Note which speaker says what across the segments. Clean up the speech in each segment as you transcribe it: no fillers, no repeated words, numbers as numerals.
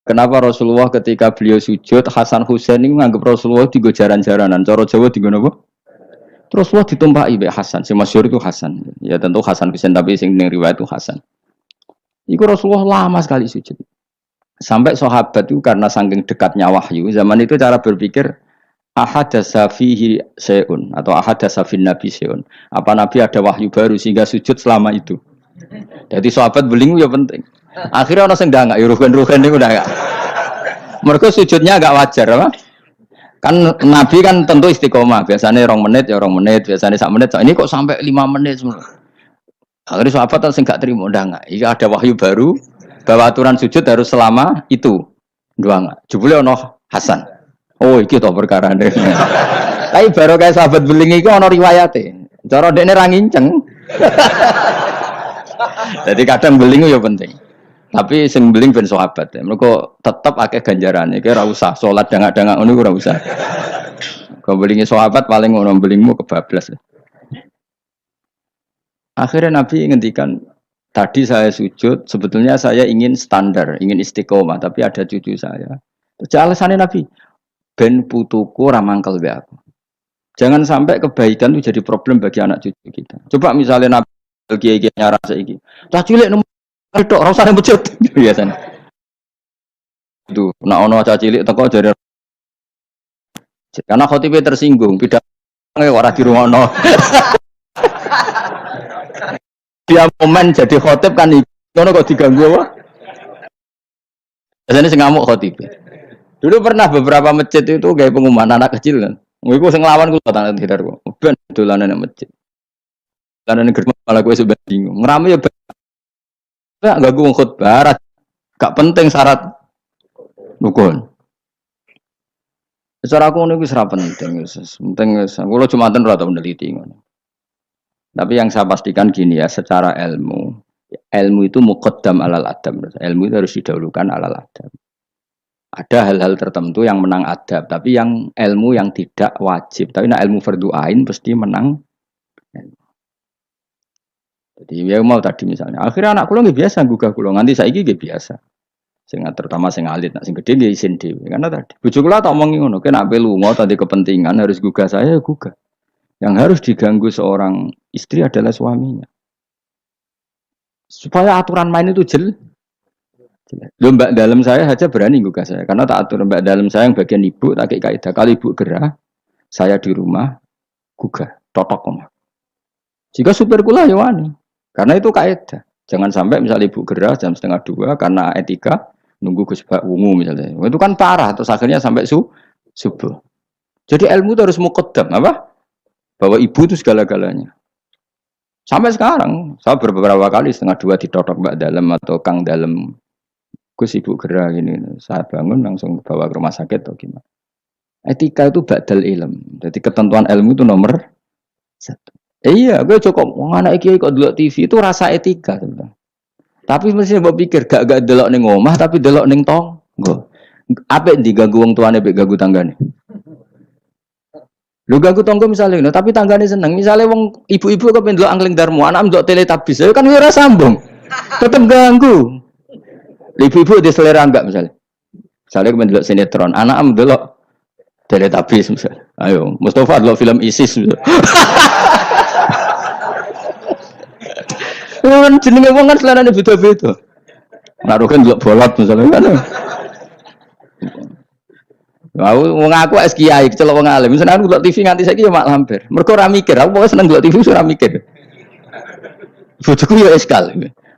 Speaker 1: Kenapa Rasulullah ketika beliau sujud, Hasan Husain ini menganggap Rasulullah digo jaran-jaranan. Cara Jawa digo napa? Rasulullah ditumpahi mbek Hasan. Si masyhur itu Hasan. Ya tentu Hasan Husain tapi sing ning riwayat itu Hasan. Iku Rasulullah lama sekali sujud. Sampai sahabat itu karena saking dekatnya wahyu, zaman itu cara berpikir ahadasa fihi syai'un atau ahadasa fin nabi syai'un. Apa nabi ada wahyu baru sehingga sujud selama itu. Jadi sahabat belingu ya penting. Akhirnya orang sing ndangak ya rugen-rugen niku ndangak. Mergo sujudnya agak wajar apa? Kan nabi kan tentu istiqomah, biasanya 2 menit ya 2 menit, biasanya 1 menit. Ini kok sampai 5 menit semua. Akhirnya sahabat sing gak terima ndangak. Iki ada wahyu baru bahwa aturan sujud harus selama itu. Ndangak. Jebule ono Hasan. Oh iki to perkarane. Tapi baru kayak sahabat beling iki ono riwayate. Cara dekne ra nginceng. Jadi kadang beling ya penting. Tapi sing beling ben sahabat. Mergo tetep akeh ganjarane. Iki ora usah salat dangak-dangak ngono ora usah. Kau belingi sahabat paling ngono belingmu kebablas. Akhirnya Nabi ngendikan, tadi saya sujud, sebetulnya saya ingin standar, ingin istiqomah, tapi ada cucu saya. Terus alasannya Nabi, ben putuku ramangkel be aku. Jangan sampai kebaikan itu jadi problem bagi anak cucu kita. Coba misalnya Nabi kiai-kiai nyarang saiki. Cah cilik nomor tok ora usah masjid biasanya. Itu nek ono cah cilik teko jare karena khotibe tersinggung, pidato ora dirungokno. Dia momen jadi khotib kan ngono kok diganggu apa? Biasanya sing ngamuk khotib. Dulu pernah beberapa masjid itu kayak pengumuman anak kecil kan. Iku sing lawan kula tak tidar kok. Ben dolanan nang masjid. Dolanan germo malah kowe sebab bingung. Ngrame ya enggak ganggu wong khotbah. Gak penting syarat rukun. Secara aku ngono iku ora penting wis. Penting wis. Kula Jumatan ora tau meneliti ngono. Tapi yang saya pastikan gini ya, secara ilmu itu muqaddam alal adab. Ilmu itu harus didahulukan alal adab. Ada hal-hal tertentu yang menang adab, tapi yang ilmu yang tidak wajib. Tapi ilmu fardhu ain pasti menang. Jadi ya mau tadi misalnya, akhirnya anak kula nggih biasa gugah kula, nganti saiki nggih biasa. Sing terutama sing alit, sing gede nggih isin dhewe. Karena tadi bojo kula tak omongi ngono, nek ape lunga tadi kepentingan harus gugah saya ya gugah. Yang harus diganggu seorang istri adalah suaminya. Supaya aturan main itu jelas. Mbak dalam saya saja berani gugah saya. Karena tak atur mbak dalam saya yang bagian ibu, tak kayak kaidah. Kalau ibu gerah, saya di rumah, gugah. Totok omah. Jika supir kula ya wani. Karena itu kaidah. Jangan sampai misalnya ibu gerah jam 1:30 karena etika, nunggu Gus Bak wungu misalnya. Itu kan parah. Terus akhirnya sampai subuh. Jadi ilmu itu harus muqaddam. Apa? Bahwa ibu itu segala-galanya. Sampai sekarang, saya beberapa kali 1:30 ditotok mbak dalam atau kang dalam, Gus ibu gerah gini, saya bangun langsung bawa ke rumah sakit atau gimana. Etika itu ba'dal ilm. Jadi ketentuan ilmu itu nomor 1. Iya, gue cukup anak kiai kok delok TV itu rasa etika. Teman. Tapi mesti mbok pikir gak delok ning omah tapi delok ning tangga. Apik diganggu wong tuane mek ganggu tanggane. Lu ganggu tonggo misalnya, tapi tanggane seneng. Misalnya wong ibu-ibu kepen ndelok Angling Darmo, anak ndelok Teletubbies, ya kan ora sambung. Tetep ganggu. Ibu-ibu di selera enggak misalnya. Misalnya kepen ndelok sinetron, anak ndelok Teletubbies misalnya. Ayo, Mustafa ndelok film ISIS. Kan jenenge wong kan selerane beda-beda. Naruh kan ndelok bolot misalnya kan. Wong aku es kiai kecelok wong alim. Seneng ndelok TV nganti saiki ya mak lampir. Mergo ora mikir, aku pokoke seneng ndelok TV ora mikir. Bojoku ya eskal.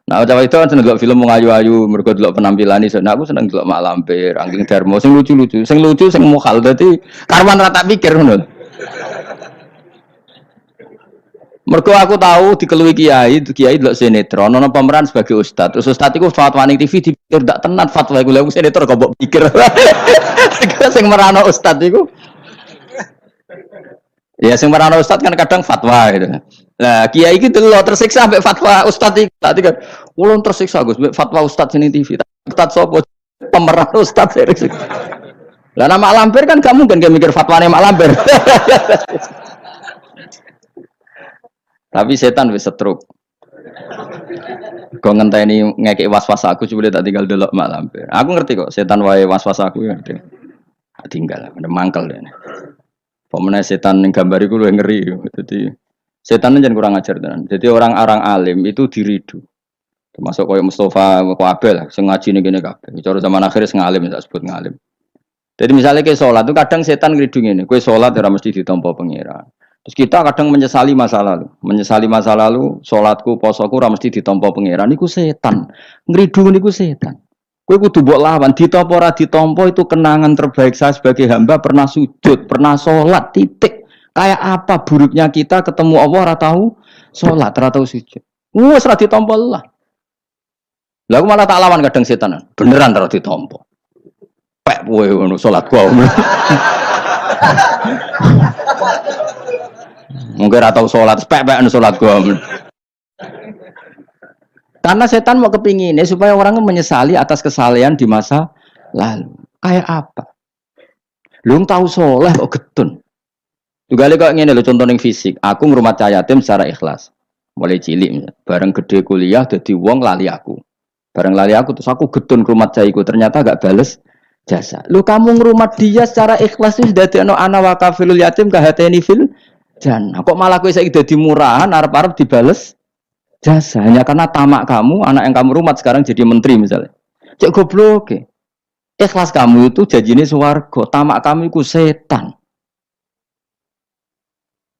Speaker 1: Nah, cawe itu kan seneng ndelok film wong ayu-ayu, mergo ndelok penampilane. Nah, aku seneng ndelok mak lampir, Angling Darmo sing lucu-lucu, sing mukhal. Dadi karwan ra tak pikir ngono. Mergo aku tahu dikeluhi kiai delok sinetron, ana pemeran sebagai ustad. Terus ustad iku fatwa ning TV dipikir ndak tenan fatwa iku. Lha sinetron kok mbok pikir. Sing merano ustad iku. Ya sing merano ustad kan kadang fatwa gitu. Lah kiai iki delok tersiksa ambek fatwa ustad iki. Tadi kan ulun tersiksa Gus ambek fatwa ustad sini TV. Ustad sapa pemeran ustad. Lah nama lampir kan gak mungkin mikir fatwane mak lampir. Tapi setan wis setruk. Kau ngenteni ngekek was-was aku coba tak tinggal delok mak lampir. Aku ngerti kok setan wae was-was aku ya ngerti. Tak tinggal, ada mangkel deh. Pemenang setan yang gambar itu lu ngeri. Jadi setan jangan kurang ajar tenan. Jadi orang-orang alim itu diridu. Termasuk koyo Mustafa Abel lah, sing ngaji ning kene kabeh. Cara zaman akhir sing ngalim tak sebut ngalim. Jadi misalnya ke sholat itu kadang setan ngridung ini, kue sholat ora mesti ditampa pangeran. Terus kita kadang menyesali masa lalu, sholatku, posoku ora mesti ditampa pangeran. Iku setan, ngridung niku setan. Kue kudu mbok lawan, ditampa ora ditampa itu kenangan terbaik saya sebagai hamba pernah sujud, pernah sholat, titik. Kayak apa buruknya kita ketemu Allah ora tahu sholat, ora tahu sujud. Wes ora ditampa lah. Lah aku malah tak lawan kadang setan. Beneran ora ditampa. Pek kowe ngono salat gua. Mungkin ora tau salat, pek-pek salat gua. Karena setan mau kepinginnya supaya orang menyesali atas kesalahan di masa lalu. Kayak apa? Lu tahu soleh kok getun. Juga kok ngene lho contoh ning fisik. Aku ngrumat cah yatim secara ikhlas. Mulai cilik bareng gede kuliah dadi wong lali aku. Bareng lali aku terus aku getun ngrumat cah iku ternyata gak bales jasa. Lu kamu ngrumat dia secara ikhlas itu sudah ana ana wa kafilul yatim ka hateni fil jannah. Kok malah kowe saiki dadi murahan arep-arep dibales jasa hanya karena tamak kamu anak yang kamu rumat sekarang jadi menteri misalnya. Cek goblok. Ikhlas kamu itu janjine swarga, tamak kamu iku setan.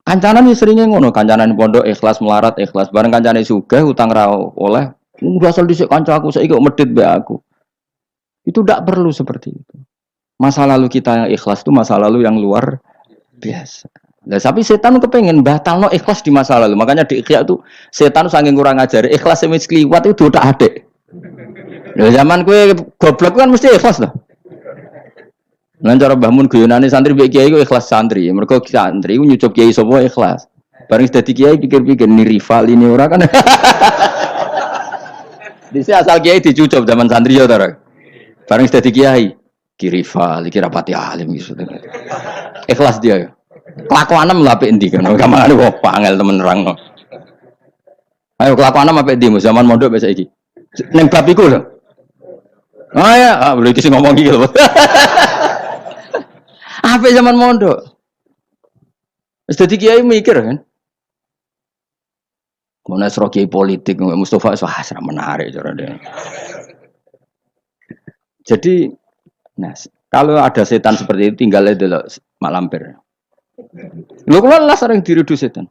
Speaker 1: Kancanan seringnya ngono, kancanan pondok ikhlas melarat ikhlas bareng kancane sugih utang ra oleh udah asal dhisik kancaku saiki kok medhit mbek aku. Itu tidak perlu seperti itu. Masa lalu kita yang ikhlas itu masa lalu yang luar biasa. Nah, tapi setan kepengen batalno ikhlas di masa lalu. Makanya di Ikhya itu setan saking kurang ajar. Ikhlas yang kliwat itu udah adek. Nah, zaman kue goblok kan mesti ikhlas loh. Lan cara Mbah Mun guyonane santri mbek kiai ku ikhlas santri. Mergo santri ku nyucup kiai sapa ikhlas. Bareng dadi kiai pikir-pikir ni rival ini ora kan. Dise asal kiai dicucup zaman santri ya ta. Bareng dadi kiai, ki rival, iki rapati alim gitu. Ikhlas dia ya. Kelakuanem lha apik endi kan. Kamane kok angel temen nerangno. Ayo kelakuanem apik endi zaman mondok wis saiki. Ning bab iku lho. Oh ya, boleh kisi ngomong iki lho. Apik zaman mondok. Wis dadi kiai mikir kan. Mana sro kiai politik Mustafa wah menarik cara dia. Jadi, nah, kalau ada setan seperti itu tinggalnya dulu mak lampir. Lu kalau lah sering diridu setan.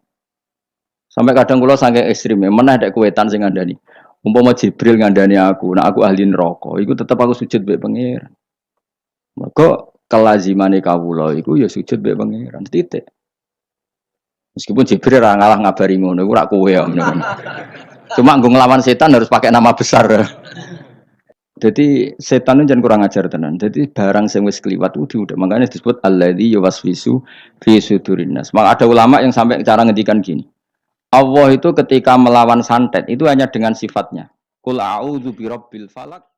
Speaker 1: Sampai kadang kula saking ekstrim, mana ada kuwetan sing ngandani. Umpama Jibril ngandani aku, nah aku ahli neraka, iku tetep aku sujud mbek pangeran. Mergo kelazimane kawula iku ya sujud mbek pangeran titik. Meskipun Jibril ora ngalah ngabari ngono, iku ora kowe ya. Cuma nggo nglawan setan harus pakai nama besar. Jadi setan itu jangan kurang ajar tenan. Jadi barang sing wis kliwat itu udah makanya disebut alladzi yuwaswisu fi sudurin nas. Maka ada ulama yang sampai cara ngendikan gini. Allah itu ketika melawan santet itu hanya dengan sifatnya. Qul a'udzu birabbil falaq